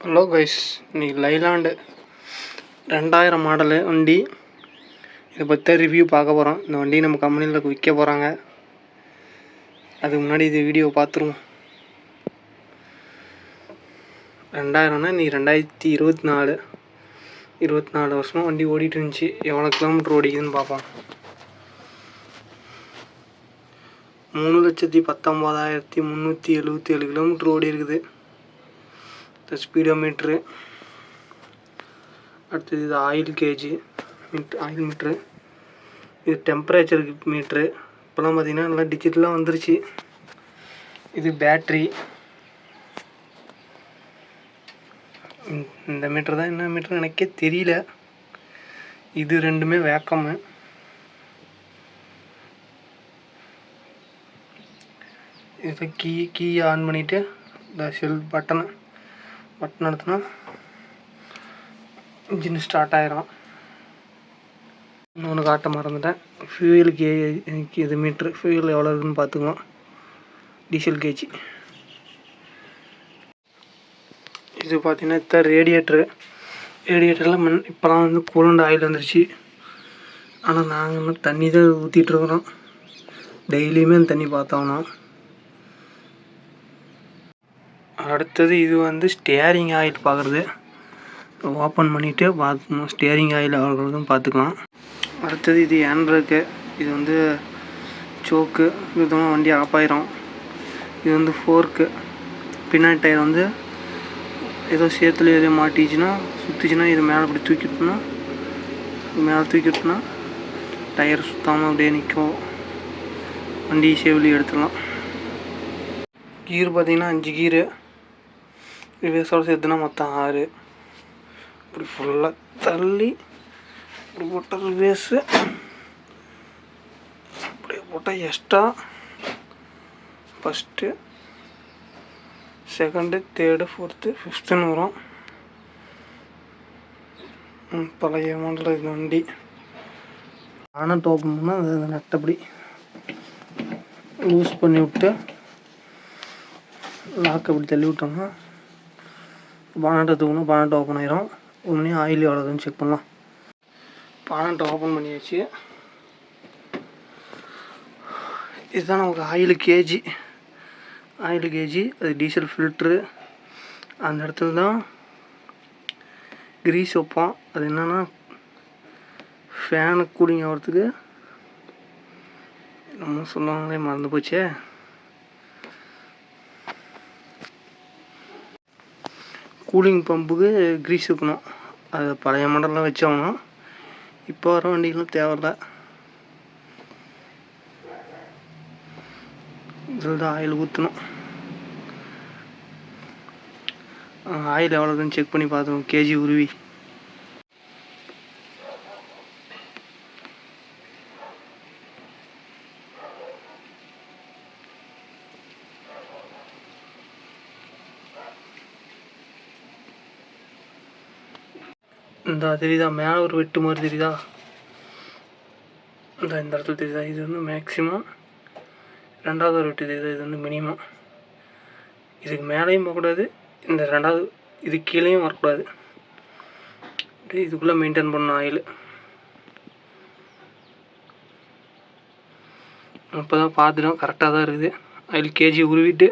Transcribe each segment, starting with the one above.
Hello guys, இன்னைக்கு Leyland 2000 model வண்டி. இதை பற்றி ரிவ்யூ பார்க்க போகிறோம். இந்த வண்டி நம்ம கம்பெனியில் விற்க போகிறாங்க. அதுக்கு முன்னாடி இது வீடியோ பார்த்துருவோம். 2000னா இன்னைக்கு 2024 24 வருஷமாக வண்டி ஓடிட்டு இருந்துச்சு. எவ்வளோ கிலோமீட்டர் ஓடிக்குதுன்னு பார்ப்போம். 3,19,377 கிலோமீட்டர் ஓடி இருக்குது. ஸ்பீடோமீட்ரு. அடுத்தது இது ஆயில் கேஜி ஆயில் மீட்ரு. இது டெம்பரேச்சர் மீட்ரு. இப்போலாம் பார்த்திங்கன்னா நல்லா டிஜிட்டலாக வந்துருச்சு. இது பேட்ரி. இந்த மீட்ரு தான் என்ன மீட்ரு எனக்கே தெரியல. இது ரெண்டுமே வேக்கம்மு. இதை கீ ஆன் பண்ணிவிட்டு இந்த செல் பட்டன் எடுத்தோன்னா இன்ஜின் ஸ்டார்ட் ஆகிரும். இன்னொன்று காட்ட மறந்துட்டேன். ஃபியூயலுக்கு இது மீட்ரு. ஃபியூயல் எவ்வளோ இருக்குதுன்னு பார்த்துக்குவோம். Diesel KG. இது பார்த்திங்கன்னா இதுதான் ரேடியேட்டரில் இப்போலாம் வந்து கூலண்ட் ஆயில் வந்துருச்சு. ஆனால் நாங்கள் இன்னும் தண்ணி தான் ஊற்றிட்டுருக்குறோம். டெய்லியுமே அந்த தண்ணி பார்த்தோம்னா. அடுத்தது இது வந்து ஸ்டியரிங் ஆயில் பார்க்குறது. ஓப்பன் பண்ணிவிட்டு பார்க்கணும் ஸ்டியரிங் ஆயில் எவ்வளோன்னு பார்த்துக்கலாம். அடுத்தது இது ஹேண்ட் பிரேக்கு. இது வந்து சோக்கு. இது வண்டி ஆஃப் ஆயிரும். இது வந்து ஃபோர்க்கு. பின்னாடி டயர் வந்து ஏதோ சேத்துல எதுவும் மாட்டிச்சுன்னா சுற்றிச்சுன்னா இது மேலே அப்படி தூக்கிட்டோம்னா டயர் சுற்றாமல் அப்படியே நிற்கும். வண்டி ஈஸியாக வெளியே எடுத்துடலாம். கீர் பார்த்திங்கன்னா 5 கீரு. ரிவேர்ஸோடு சேர்த்துனா மொத்தம் 6. இப்படி ஃபுல்லாக தள்ளி இப்படி போட்ட ரிவேர்ஸு, இப்படி போட்டால் extra first, second, third, fourth, ஃபிஃப்த்துன்னு வரும். பழைய மாடல் இந்த வண்டி. ஆனால் ஓப்பன் பண்ணால் அது நட்டப்படி லூஸ் பண்ணி விட்டு லாக் அப்படி தள்ளி விட்டோம்னா பானட்டை தூக்கணும். பானட்டை ஓப்பன் ஆயிரும். உடனே ஆயில் எவ்வளோதுன்னு செக் பண்ணலாம். பானட்டை ஓப்பன் பண்ணியாச்சு. இதுதான் நமக்கு ஆயில் கேஜி. அது டீசல் ஃபில்ட்ரு. அந்த இடத்துல தான் கிரீஸ் வைப்போம். அது என்னென்னா ஃபேனு கூலிங் ஆகிறதுக்கு நம்ம சொல்லுவாங்களே மறந்து போச்சே. கூலிங் பம்புக்கு கிரீஸ் இருக்கணும். அது பழைய மாடல்லாம் வச்சோம்னா இப்போ வர வண்டிகளும் தேவையில்ல. இதில் தான் ஆயில் ஊற்றணும். ஆயில் எவ்வளோதுன்னு செக் பண்ணி பார்த்துக்கணும். கேஜி உருவி இந்த தெரியுதா மேலே ஒரு வெட்டு மாதிரி தெரியுதா? இந்த இடத்துல தெரியுதா? இது வந்து மேக்ஸிமம். ரெண்டாவது ஒரு வெட்டு தெரியுதா? இது வந்து மினிமம். இதுக்கு மேலேயும் போகக்கூடாது. இந்த ரெண்டாவது இது கீழேயும் வரக்கூடாது. இதுக்குள்ளே மெயின்டைன் பண்ணணும் ஆயில். அப்போ தான் பார்த்துட்டோம் கரெக்டாக தான் இருக்குது. ஆயில் கேஜி உருவிட்டு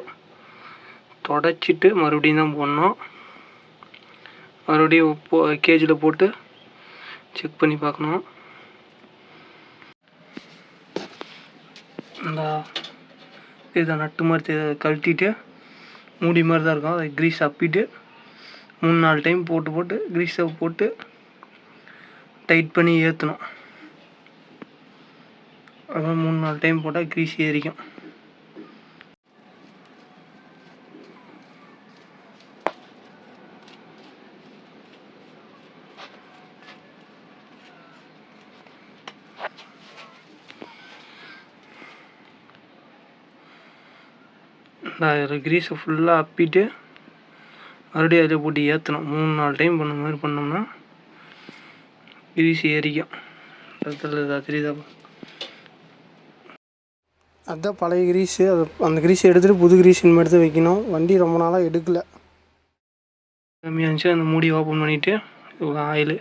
தொடச்சிட்டு மறுபடியும் தான் போடணும். மறுபடியும் கேஜியில் போட்டு செக் பண்ணி பார்க்கணும். இந்த இதை நட்டு மாதிரி கழட்டிட்டு மூடி மாதிரி தான் இருக்கும். அதை கிரீஸ் அப்பிட்டு 3-4 டைம் போட்டு கிரீஸை போட்டு டைட் பண்ணி ஏற்றணும். அப்புறம் 3-4 டைம் போட்டால் கிரீஸ் ஏறிக்கும். கிரீஸை ஃபுல்லாக அப்பிட்டு மறுபடியும் அதில் போட்டு ஏற்றணும். 3-4 டைம் பண்ண மாதிரி பண்ணோம்னா கிரீஸ் ஏறிக்கும். தெரியுதா? அதுதான் பழைய கிரீஸு. அந்த கிரீஸை எடுத்துகிட்டு புது கிரீஸ் இனிமேல் எடுத்து வைக்கணும். வண்டி ரொம்ப நாளாக எடுக்கலை. கம்மியாக இருந்துச்சு. அந்த மூடி ஓப்பன் பண்ணிவிட்டு இவ்வளோ ஆயிலு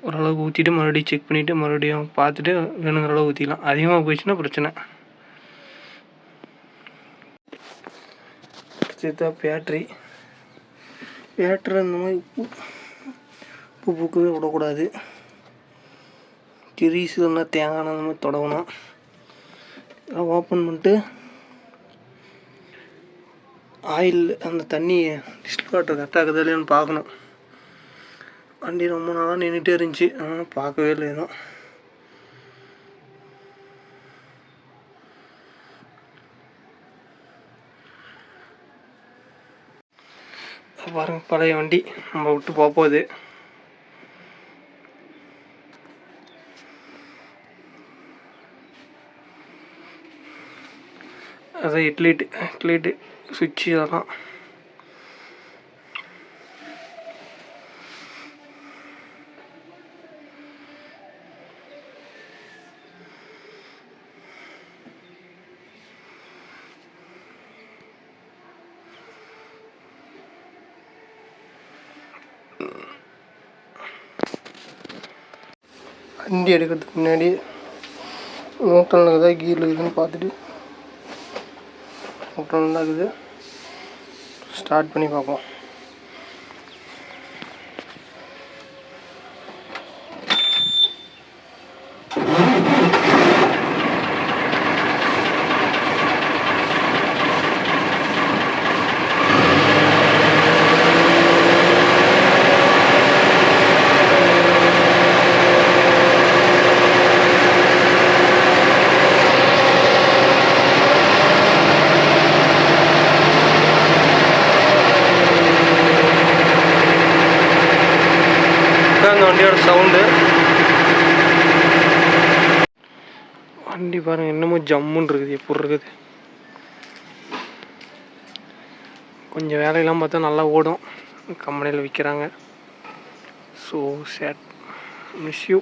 ஓரளவுக்கு ஊற்றிட்டு மறுபடியும் செக் பண்ணிவிட்டு மறுபடியும் பார்த்துட்டு வேணுங்கிற அளவு ஊற்றிக்கலாம். அதிகமாக போயிடுச்சுன்னா பிரச்சனை. அடுத்தது பேட்ரி இந்த மாதிரி உப்பு பூக்கவே விடக்கூடாது. கிரீஸு இல்லைன்னா தேங்காய் அந்த மாதிரி தொடங்கணும். இதெல்லாம் ஓப்பன் பண்ணிட்டு ஆயில் அந்த தண்ணி டிஸ்டில் வாட்டர் கரெக்டாக இருக்குதா இல்லையான்னு பார்க்கணும். வண்டி ரொம்ப நாளாக நின்றுட்டே இருந்துச்சு, ஆனால் பார்க்கவே இல்லை எதுவும். பாருங்கள், பழைய வண்டி நம்ம விட்டு போகுது. அதான் ஹெட்லைட்டு சுவிட்சு அதெல்லாம். வண்டி எடுக்கிறதுக்கு முன்னாடி நியூட்ரல் இருக்குதா கீரில் இருக்குதுன்னு பார்த்துட்டு நியூட்ரல் தான் இருக்குது ஸ்டார்ட் பண்ணி பார்ப்போம். அந்த வண்டியோட சவுண்டு. வண்டி பாருங்கள் இன்னமும் ஜம்முன்னு இருக்குது. எப்படி இருக்குது கொஞ்சம் வேலையெல்லாம் பார்த்தா நல்லா ஓடும். கம்பெனியில் விற்கிறாங்க. So sad miss you.